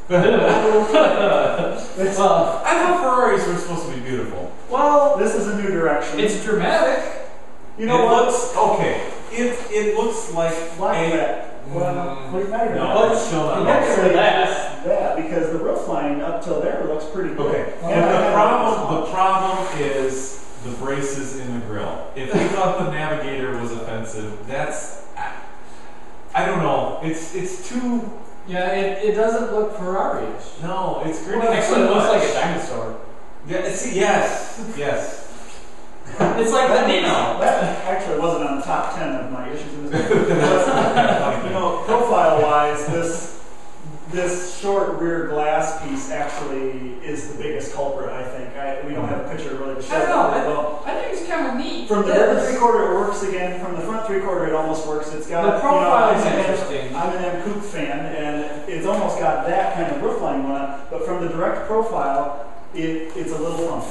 Well, I thought Ferraris were supposed to be beautiful. Well, this is a new direction. It's dramatic. You know what? Okay. It looks like that. Well, not even let's show that. That because the roof line up till there looks pretty good. Okay. And the problem is the braces in the grill. If we thought the Navigator was offensive, that's I don't know. It's too. Yeah, it doesn't look Ferrari-ish. No, it's great. Well, actually, it looks like a dinosaur. Yeah. Yes. It's like the Nino. That actually wasn't on the top 10 of my issues in this movie. You know, profile-wise, this short rear glass piece actually is the biggest culprit, I think. We don't have a picture really to show. I don't know. I think it's kind of neat. From the rear three-quarter, it works again. From the front three-quarter, it almost works. It's got the profile is interesting. I'm an M Coupe fan, and it's almost got that kind of roofline going on. But from the direct profile, it's a little lump.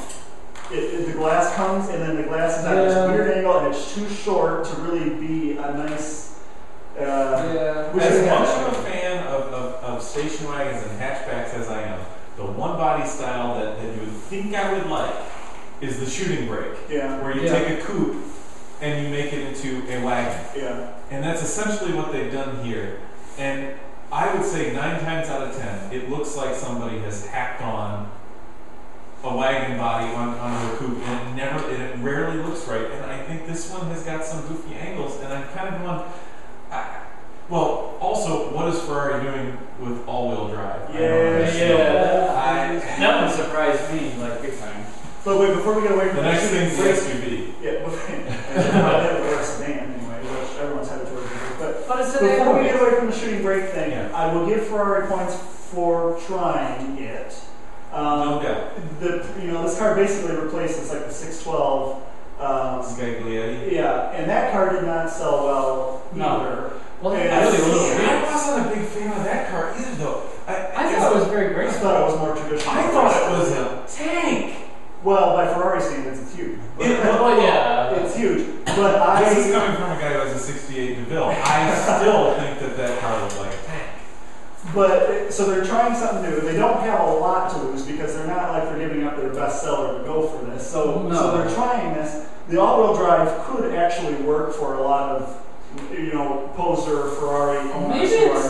The glass comes, and then the glass is at this weird angle, and it's too short to really be a nice. As much of a fan of station wagons and hatchbacks as I am, the one body style that you would think I would like is the shooting brake. Yeah. Where you take a coupe and you make it into a wagon. Yeah. And that's essentially what they've done here. And I would say 9 times out of 10, it looks like somebody has hacked on a wagon body onto a coupe, and it rarely looks right. And I think this one has got some goofy angles, and I'm kind of going. Well, also, what is Ferrari doing with all-wheel drive? That one surprised me, like big time. But wait, before we get away from the next thing is the SUV. Yeah, or a sedan anyway, which everyone's headed towards. But before we get away from the shooting brake thing, I will give Ferrari points for trying it. This car basically replaces like the 612. Scaglietti. Yeah, and that car did not sell well either. Well, I wasn't a big fan of that car either, though. I thought it was very great. I thought it was more traditional. I thought it was a tank. Well, by Ferrari standards, it's huge. It's huge. But this is coming from a guy who has a '68 DeVille. I still think that car looked like a tank. But so they're trying something new. They don't have a lot to lose because they're not like they're giving up their best seller to go for this. So they're trying this. The all-wheel drive could actually work for a lot of poser Ferrari owners. Maybe it's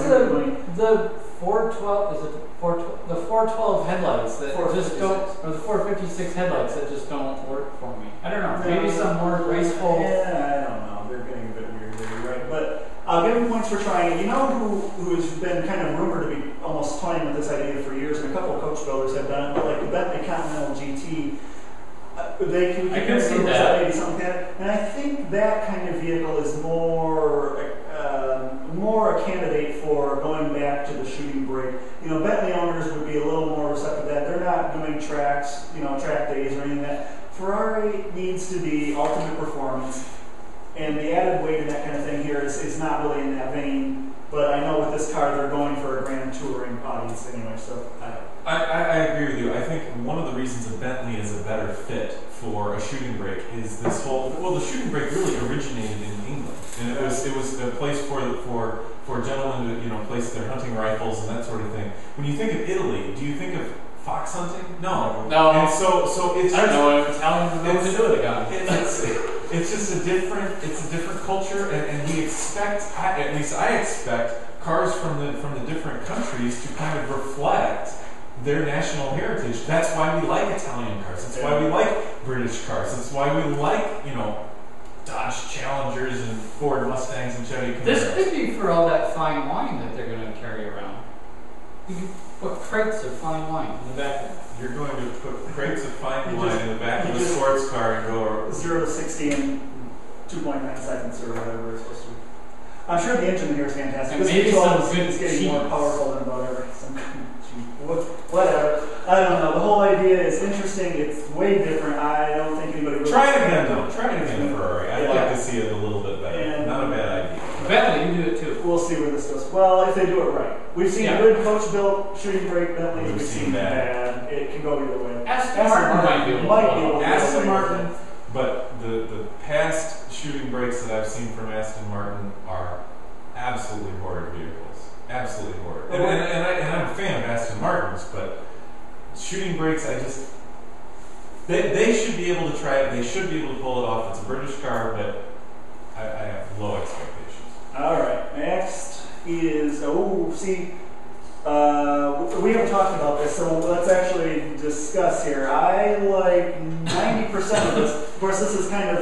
the 412. Is it the 412 headlights that just don't, or the 456 headlights that just don't work for me? I don't know. Maybe some more graceful. Yeah, I don't know. They're getting a bit weird there, right? But I'll give them points for trying it. You know who has been kind of rumored to be almost toying with this idea for years, and a couple of coach builders have done it, but like the Bentley Continental GT. They can see that. Maybe something like that. And I think that kind of vehicle is more a candidate for going back to the shooting brake. Bentley owners would be a little more receptive to that. They're not doing track days or anything like that. Ferrari needs to be ultimate performance, and the added weight and that kind of thing here is not really in that vein. But I know with this car, they're going for a grand touring audience anyway, so I agree with you. I think one of the reasons a Bentley is a better fit for a shooting brake is this whole. Well, the shooting brake really originated in England, and it was a place for gentlemen to place their hunting rifles and that sort of thing. When you think of Italy, do you think of fox hunting? No. And so it's. I don't know if Italians know what to do with a gun. It's just a different culture, and we expect, at least I expect, cars from the different countries to kind of reflect their national heritage. That's why we like Italian cars. That's why we like British cars. That's why we like, Dodge Challengers and Ford Mustangs and Chevy Camaros. This could be for all that fine wine that they're going to carry around. You can put crates of fine wine in the back of it. You're going to put crates of fine wine in the back of a sports car and go 0 to 60 in 2.9 seconds or whatever it's supposed to be. I'm sure the engine here is fantastic. And this maybe some good is getting cheese. more powerful than about ever. Whatever. I don't know. The whole idea is interesting. It's way different. I don't think anybody really Try it again, though. Try it again, Ferrari. I'd like to see it a little bit better. And not a bad idea. Bentley, you do it too. We'll see where this goes. Well, if they do it right. We've seen good coach-built shooting brake Bentleys. We've seen bad. It can go either way. Aston Martin might be able to. Aston Martin, but the past shooting brakes that I've seen from Aston Martin are absolutely hoarded vehicles. Absolutely hoarded. And I'm a fan of Aston Aston Martins, but shooting brakes, they should be able to try it. They should be able to pull it off. It's a British car, but I have low expectations. All right, next is, we haven't talked about this, so let's actually discuss here. I like 90% of this. Of course, this is kind of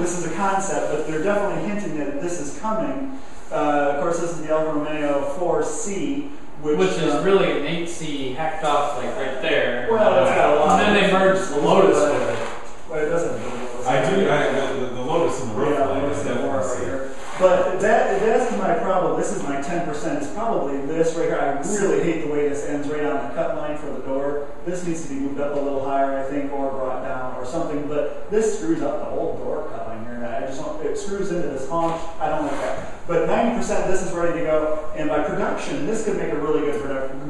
this is a concept, but they're definitely hinting that this is coming. Of course, this is the Alfa Romeo 4C, which is really an 8C hacked off like right there. Well, it's got a lot. And then they merged the Lotus with it. Well, it doesn't. The Lotus and the roof line is definitely see. But that's my problem. This is my 10%. It's probably this right here. I really hate the way this ends right on the cut line for the door. This needs to be moved up a little higher, I think, or brought down or something. But this screws up the whole door cut line here. And I just don't, it screws into this haunch. I don't like that. But 90%, this is ready to go. And by production, this could make a really good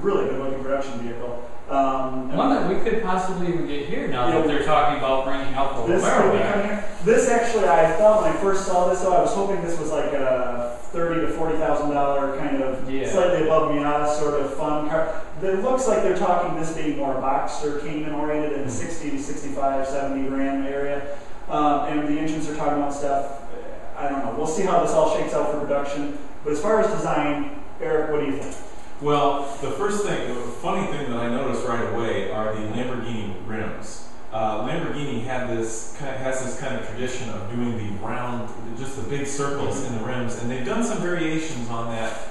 looking production vehicle. One that we could possibly even get here now that they're talking about bringing Alfa Romeo back. This actually, I thought when I first saw this, though, I was hoping this was like a $30,000 to $40,000 kind of slightly above Miata sort of fun car. It looks like they're talking this being more Boxster Cayman oriented in the 60 to 65, 70 grand area. And the engines are talking about stuff. I don't know. We'll see how this all shakes out for production. But as far as design, Eric, what do you think? Well, the funny thing that I noticed right away are the Lamborghini rims. Lamborghini has this kind of tradition of doing the round, just the big circles in the rims, and they've done some variations on that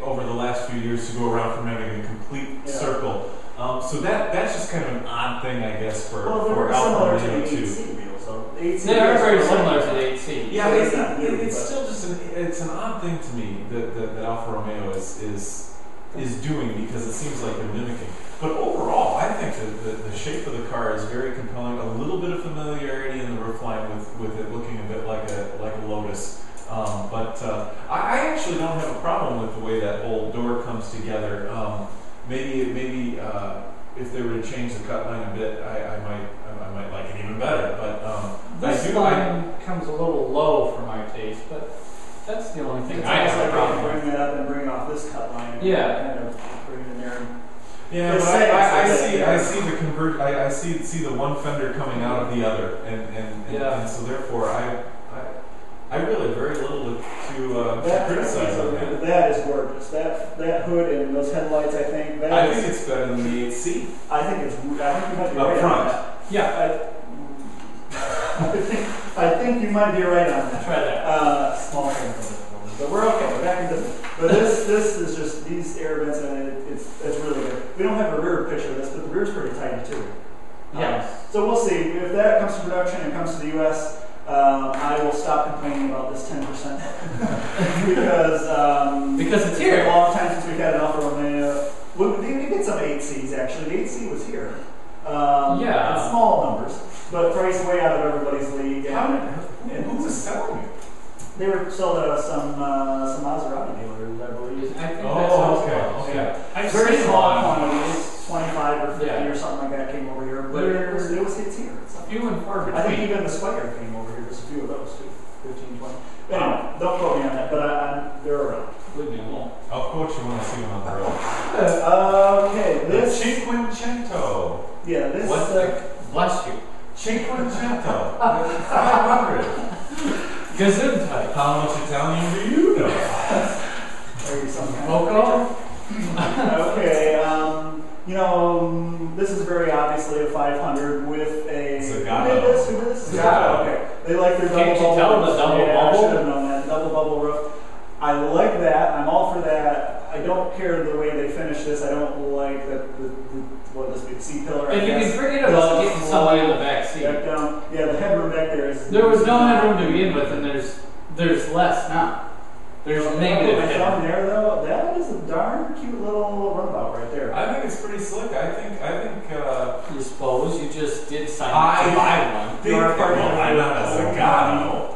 over the last few years to go around from having a complete circle. So that's just kind of an odd thing, I guess, for Alfa Romeo too. They are very similar to the 8C. Yeah, it's still just it's an odd thing to me that Alfa Romeo is doing, because it seems like they're mimicking. But overall, I think the shape of the car is very compelling. A little bit of familiarity in the roofline with it looking a bit like a Lotus. But I actually don't have a problem with the way that whole door comes together. Maybe if they were to change the cut line a bit, I might like it even better. But this line comes a little low for my taste, but that's the only thing I have a problem with. Bring that up and bring off this cut line. And kind of bring it in there. Yeah, but I see the one fender coming out of the other, and so therefore I really have very little to criticize on that. That is gorgeous. That hood and those headlights, I think. I think it's better than the 8C. I think you might be up right front. on that. Yeah, I think you might be right on that. Try that. Small thing, but we're okay. We're back in business. But this is just these air vents, and it's really good. We don't have a rear picture of this, but the rear's pretty tight too. Yes. So we'll see if that comes to production and comes to the U.S. I will stop complaining about this 10% because it's here. It's been a long time since we've had an Alfa Romeo. We did some 8Cs actually. The 8C was here. In small numbers, but priced way out of everybody's league. Who was selling it? They were sold at some Maserati dealers, I believe. I think okay. I've Very seen small one. quantities, 25 or 50 or something like that came over here, but it was hits here. Few and far between. I think even the Swagger came over here. There's a few of those too, 15, 20. Anyway, don't quote me on that, but they're around. Leave me alone. I'll quote you when I see them on the road. Okay, this Cinquecento. Yeah, this. What's the bless you? Cinquecento. 500. Gesundheit. How much Italian do you know? Are you some kind Loco? Okay, this is very obviously a 500 with a Zagato. Zagato. Okay, they like their double Can't you bubble. tell the double I bubble? should have known that double bubble roof. I like that. I'm all for that. I don't care the way they finish this. I don't like what this big C pillar. And you can forget about getting somebody in the back seat. Back down. Yeah, the headroom back there is. There was no headroom to begin with, and there's less now. There's negative down headroom. there though. That is a darn cute little runabout right there. I think it's pretty slick. I think. You suppose you just did sign up to buy one. I'm not a Zagato,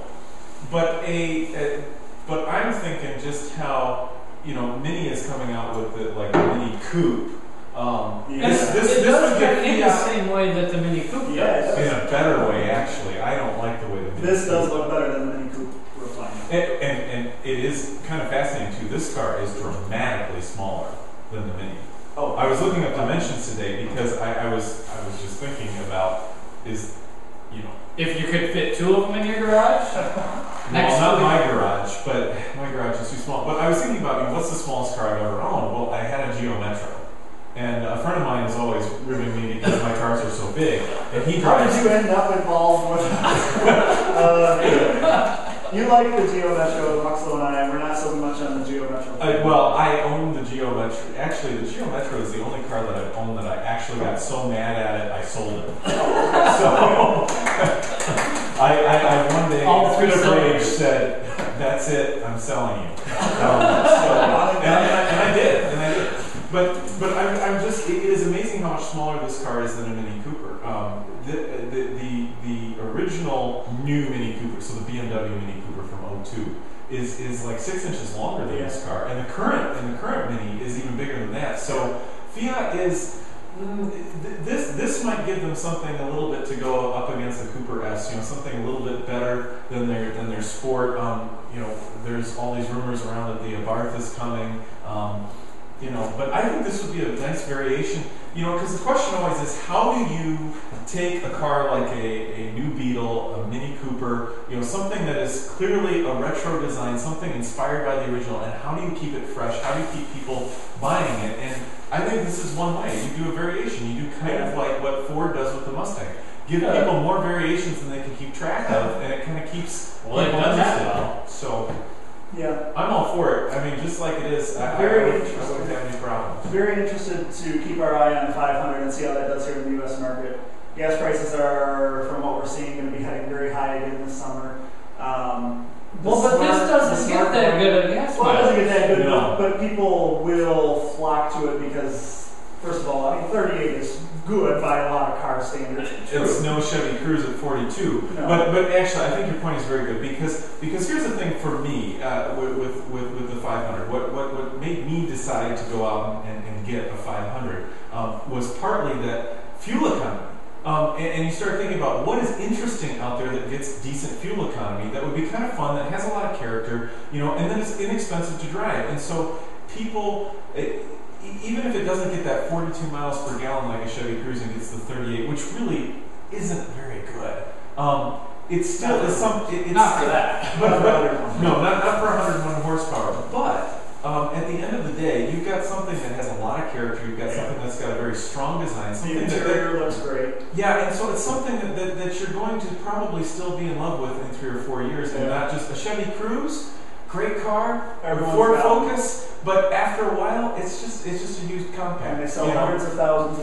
but I'm thinking just how Mini is coming out with it like a Mini Coupe. This does get in the same way that the Mini Coupe does. In a better way, actually. I don't like the way the Mini This does look better than the Mini Coupe refinement. And it is kind of fascinating too. This car is dramatically smaller than the Mini. I was looking up dimensions today because I was just thinking about if you could fit 2 of them in your garage. Well, not my garage, but my garage is too small. But I was thinking about, what's the smallest car I've ever owned? Well, I had a Geo Metro. And a friend of mine is always ribbing me because my cars are so big. And he How drives... did you end up involved with you like the Geo Metro, Muxlow and I, we're not so much on the Geo Metro. well, I own the Geo Metro. Actually, the Geo Metro is the only car that I've owned that I actually got so mad at it, I sold it. So, I one day, through the rage, said, that's it, I'm selling you. And I did. But I'm just, it is amazing how much smaller this car is than a Mini Cooper. The original new Mini Cooper, so the BMW Mini Cooper from '02, is like 6 inches longer than this car, and the current Mini is even bigger than that. So Fiat is this might give them something a little bit to go up against the Cooper S. Something a little bit better than their Sport. There's all these rumors around that the Abarth is coming. But I think this would be a nice variation, because the question always is, how do you take a car like a new Beetle, a Mini Cooper, something that is clearly a retro design, something inspired by the original, and how do you keep it fresh? How do you keep people buying it? And I think this is one way. You do a variation. You do kind of like what Ford does with the Mustang. Give people more variations than they can keep track of, and it kind of keeps people interested. So. Yeah, I'm all for it. I mean, just like it is, I wouldn't have any problems. Very interested to keep our eye on the 500 and see how that does here in the U.S. market. Gas prices are, from what we're seeing, going to be heading very high again this summer. But this doesn't get that good a gas price. Well, it doesn't get that good, No. but people will flock to it because, first of all, 38 is good by a lot of car standards. It's no Chevy Cruze at 42. No. But actually, I think your point is very good because here's the thing for me with the 500. What made me decide to go out and get a 500 was partly that fuel economy. And you start thinking about what is interesting out there that gets decent fuel economy that would be kind of fun, that has a lot of character, and then it's inexpensive to drive. And so people, even if it doesn't get that 42 miles per gallon like a Chevy Cruze and gets the 38, which really isn't very good, it still is some. It's not for that. Not for 101 horsepower. But at the end of the day, you've got something that has a lot of character. You've got something that's got a very strong design. Something The interior looks great. Yeah, and so it's something that you're going to probably still be in love with in 3 or 4 years, and not just a Chevy Cruze. Great car, Ford Focus, but after a while, it's just a used compact. And they sell hundreds of thousands.